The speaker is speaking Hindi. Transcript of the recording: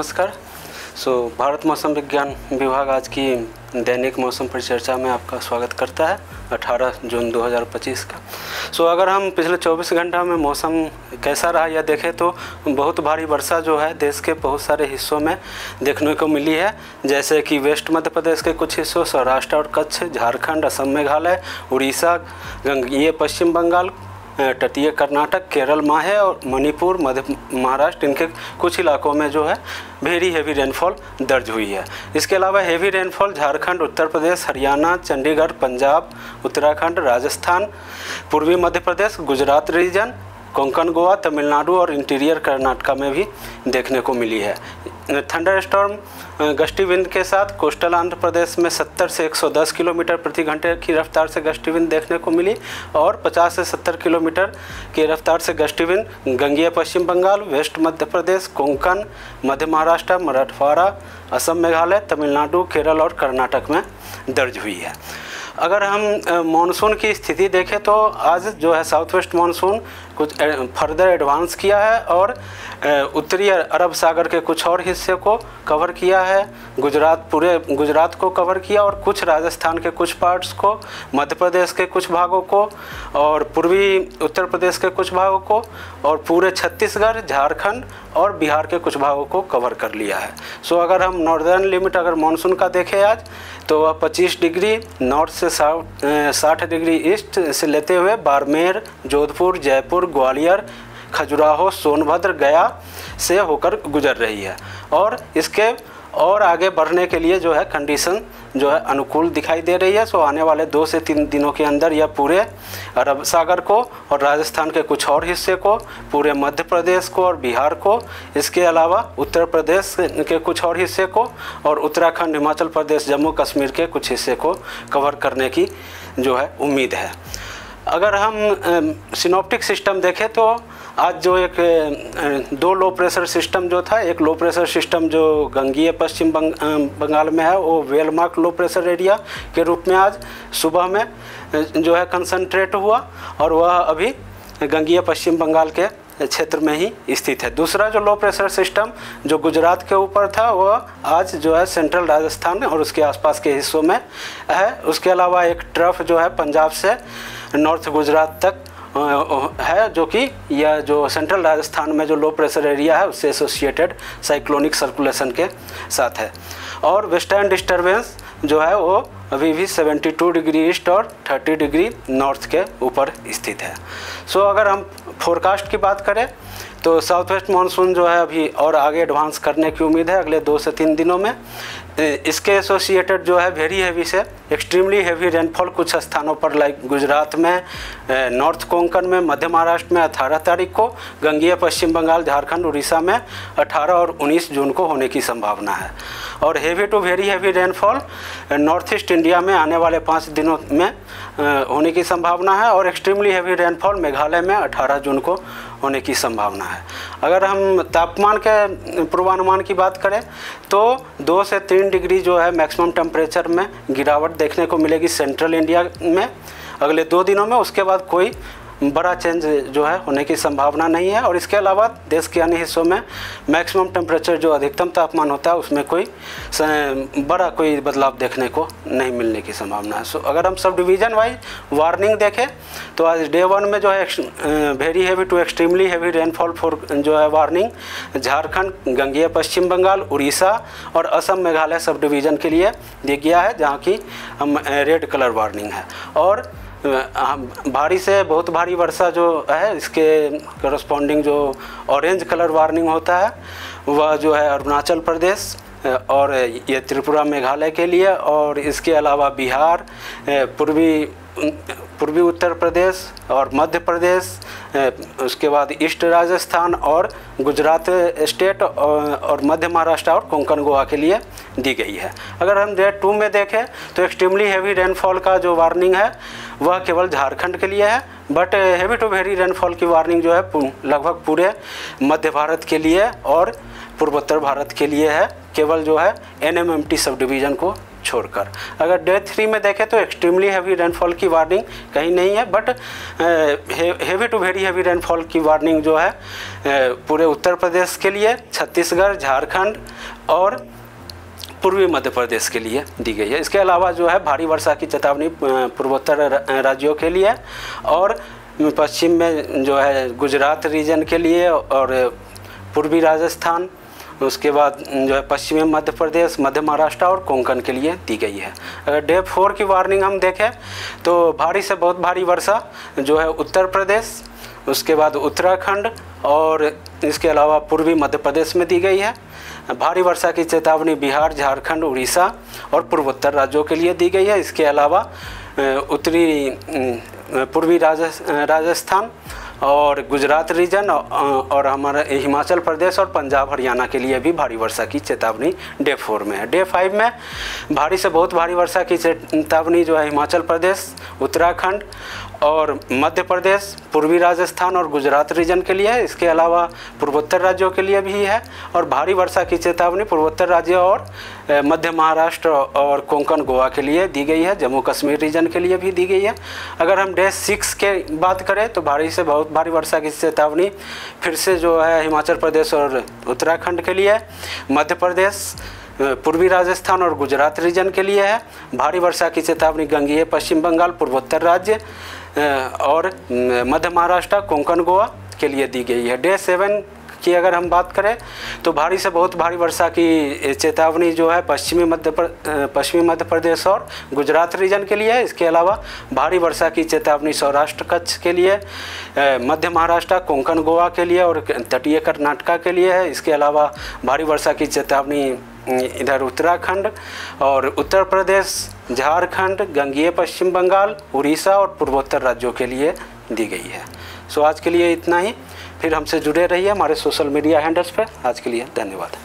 नमस्कार। भारत मौसम विज्ञान विभाग आज की दैनिक मौसम परिचर्चा में आपका स्वागत करता है 18 जून 2025 का। अगर हम पिछले 24 घंटा में मौसम कैसा रहा यह देखें तो बहुत भारी वर्षा जो है देश के बहुत सारे हिस्सों में देखने को मिली है, जैसे कि वेस्ट मध्य प्रदेश के कुछ हिस्सों, सौराष्ट्र और कच्छ, झारखंड, असम, मेघालय, उड़ीसा, ये पश्चिम बंगाल, तटीय कर्नाटक, केरल, माहे और मणिपुर, मध्य महाराष्ट्र, इनके कुछ इलाकों में जो है वेरी हेवी रेनफॉल दर्ज हुई है। इसके अलावा हेवी रेनफॉल झारखंड, उत्तर प्रदेश, हरियाणा, चंडीगढ़, पंजाब, उत्तराखंड, राजस्थान, पूर्वी मध्य प्रदेश, गुजरात रीजन, कोंकण, गोवा, तमिलनाडु और इंटीरियर कर्नाटका में भी देखने को मिली है। थंडर स्टॉर्म गस्टी विंड के साथ कोस्टल आंध्र प्रदेश में 70 से 110 किलोमीटर प्रति घंटे की रफ्तार से गस्टी विंड देखने को मिली और 50 से 70 किलोमीटर की रफ्तार से gusty wind गंगेय Paschim Bengal, waste Madhya Pradesh, Konkan, मध्य महाराष्ट्र, मराठवाड़ा, असम, मेघालय, तमिलनाडु, केरल और कर्नाटक में दर्ज हुई है। अगर हम मानसून की स्थिति देखें तो आज जो है साउथ वेस्ट मानसून कुछ फर्दर एडवांस किया है और उत्तरी अरब सागर के कुछ और हिस्से को कवर किया है, पूरे गुजरात को कवर किया और कुछ राजस्थान के कुछ पार्ट्स को, मध्य प्रदेश के कुछ भागों को और पूर्वी उत्तर प्रदेश के कुछ भागों को और पूरे छत्तीसगढ़, झारखंड और बिहार के कुछ भागों को कवर कर लिया है। अगर हम नॉर्दर्न लिमिट अगर मानसून का देखें आज तो वह 25 डिग्री नॉर्थ से 60 डिग्री ईस्ट से लेते हुए बाड़मेर, जोधपुर, जयपुर, ग्वालियर, खजुराहो, सोनभद्र, गया से होकर गुजर रही है और इसके और आगे बढ़ने के लिए जो है कंडीशन जो है अनुकूल दिखाई दे रही है। आने वाले 2 से 3 दिनों के अंदर यह पूरे अरब सागर को और राजस्थान के कुछ और हिस्से को, पूरे मध्य प्रदेश को और बिहार को, इसके अलावा उत्तर प्रदेश के कुछ और हिस्से को और उत्तराखंड, हिमाचल प्रदेश, जम्मू कश्मीर के कुछ हिस्से को कवर करने की जो है उम्मीद है। अगर हम सिनॉप्टिक सिस्टम देखें तो आज जो एक 2 लो प्रेशर सिस्टम जो था, एक लो प्रेशर सिस्टम जो गंगेय पश्चिम बंगाल में है वो वेलमार्क लो प्रेशर एरिया के रूप में आज सुबह में जो है कंसंट्रेट हुआ और वह अभी गंगेय पश्चिम बंगाल के क्षेत्र में ही स्थित है। दूसरा जो लो प्रेशर सिस्टम जो गुजरात के ऊपर था वह आज जो है सेंट्रल राजस्थान और उसके आसपास के हिस्सों में है। उसके अलावा एक ट्रफ जो है पंजाब से नॉर्थ गुजरात तक है, जो कि यह जो सेंट्रल राजस्थान में जो लो प्रेशर एरिया है उससे एसोसिएटेड साइक्लोनिक सर्कुलेशन के साथ है। और वेस्टर्न डिस्टर्बेंस जो है वो अभी भी 72 डिग्री ईस्ट और 30 डिग्री नॉर्थ के ऊपर स्थित है। अगर हम फोरकास्ट की बात करें तो साउथ वेस्ट मानसून जो है अभी और आगे एडवांस करने की उम्मीद है अगले 2 से 3 दिनों में। इसके एसोसिएटेड जो है वेरी हेवी से एक्सट्रीमली हेवी रेनफॉल कुछ स्थानों पर लाइक गुजरात में, नॉर्थ कोंकण में, मध्य महाराष्ट्र में 18 तारीख को, गंगेय पश्चिम बंगाल, झारखंड, उड़ीसा में 18 और 19 जून को होने की संभावना है। और heavy to very heavy rainfall north east India में आने वाले 5 दिनों में होने की संभावना है और एक्सट्रीमली हेवी रेनफॉल मेघालय में 18 जून को होने की संभावना है। अगर हम तापमान के पूर्वानुमान की बात करें तो 2 से 3 डिग्री जो है मैक्सिमम टेम्परेचर में गिरावट देखने को मिलेगी सेंट्रल इंडिया में अगले 2 दिनों में। उसके बाद कोई बड़ा चेंज जो है होने की संभावना नहीं है और इसके अलावा देश के अन्य हिस्सों में मैक्सिमम टेम्परेचर जो अधिकतम तापमान होता है उसमें कोई बदलाव देखने को नहीं मिलने की संभावना है। अगर हम सब डिवीज़न वाइज वार्निंग देखें तो आज डे 1 में जो है very heavy to extremely heavy rainfall for जो है वार्निंग झारखंड, गंगेय पश्चिम बंगाल, उड़ीसा और असम, मेघालय सब डिवीज़न के लिए दिया गया है, जहाँ की रेड कलर वार्निंग है। और भारी से बहुत भारी वर्षा जो है इसके करस्पॉन्डिंग जो ऑरेंज कलर वार्निंग होता है वह जो है अरुणाचल प्रदेश और ये त्रिपुरा, मेघालय के लिए और इसके अलावा बिहार, पूर्वी उत्तर प्रदेश और मध्य प्रदेश, उसके बाद ईस्ट राजस्थान और गुजरात स्टेट और मध्य महाराष्ट्र और कोंकण, गोवा के लिए दी गई है। अगर हम डे 2 में देखें तो एक्सट्रीमली हेवी रेनफॉल का जो वार्निंग है वह केवल झारखंड के लिए है, but heavy to very rainfall की वार्निंग जो है लगभग पूरे मध्य भारत के लिए और पूर्वोत्तर भारत के लिए है। केवल जो है NMMT सब डिवीज़न को छोड़कर। अगर डे 3 में देखें तो एक्सट्रीमली हैवी रेनफॉल की वार्निंग कहीं नहीं है, but heavy to very heavy rainfall की वार्निंग जो है पूरे उत्तर प्रदेश के लिए, छत्तीसगढ़, झारखंड और पूर्वी मध्य प्रदेश के लिए दी गई है। इसके अलावा जो है भारी वर्षा की चेतावनी पूर्वोत्तर राज्यों के लिए और पश्चिम में जो है गुजरात रीजन के लिए और पूर्वी राजस्थान, उसके बाद जो है पश्चिमी मध्य प्रदेश, मध्य महाराष्ट्र और कोंकण के लिए दी गई है। अगर डे 4 की वार्निंग हम देखें तो भारी से बहुत भारी वर्षा जो है उत्तर प्रदेश, उसके बाद उत्तराखंड और इसके अलावा पूर्वी मध्य प्रदेश में दी गई है। भारी वर्षा की चेतावनी बिहार, झारखंड, उड़ीसा और पूर्वोत्तर राज्यों के लिए दी गई है। इसके अलावा पूर्वी राजस्थान और गुजरात रीजन और हमारा हिमाचल प्रदेश और पंजाब हरियाणा के लिए भी भारी वर्षा की चेतावनी डे 4 में है। डे 5 में भारी से बहुत भारी वर्षा की चेतावनी जो है हिमाचल प्रदेश, उत्तराखंड और मध्य प्रदेश, पूर्वी राजस्थान और गुजरात रीजन के लिए है। इसके अलावा पूर्वोत्तर राज्यों के लिए भी है और भारी वर्षा की चेतावनी पूर्वोत्तर राज्य और मध्य महाराष्ट्र और कोंकण गोवा के लिए दी गई है। जम्मू कश्मीर रीजन के लिए भी दी गई है। अगर हम डे 6 के बात करें तो भारी से बहुत भारी वर्षा की चेतावनी फिर से जो है हिमाचल प्रदेश और उत्तराखंड के लिए, मध्य प्रदेश, पूर्वी राजस्थान और गुजरात रीजन के लिए है। भारी वर्षा की चेतावनी गंगेय पश्चिम बंगाल, पूर्वोत्तर राज्य और मध्य महाराष्ट्र, कोंकण गोवा के लिए दी गई है। डे 7 की अगर हम बात करें तो भारी से बहुत भारी वर्षा की चेतावनी जो है पश्चिमी मध्य प्रदेश और गुजरात रीजन के लिए है। इसके अलावा भारी वर्षा की चेतावनी सौराष्ट्र कच्छ के लिए, मध्य महाराष्ट्र, कोंकण गोवा के लिए और तटीय कर्नाटका के लिए है। इसके अलावा भारी वर्षा की चेतावनी इधर उत्तराखंड और उत्तर प्रदेश, झारखंड, गंगेय पश्चिम बंगाल, उड़ीसा और पूर्वोत्तर राज्यों के लिए दी गई है। सो आज के लिए इतना ही। फिर हमसे जुड़े रहिए हमारे सोशल मीडिया हैंडल्स पर। आज के लिए धन्यवाद।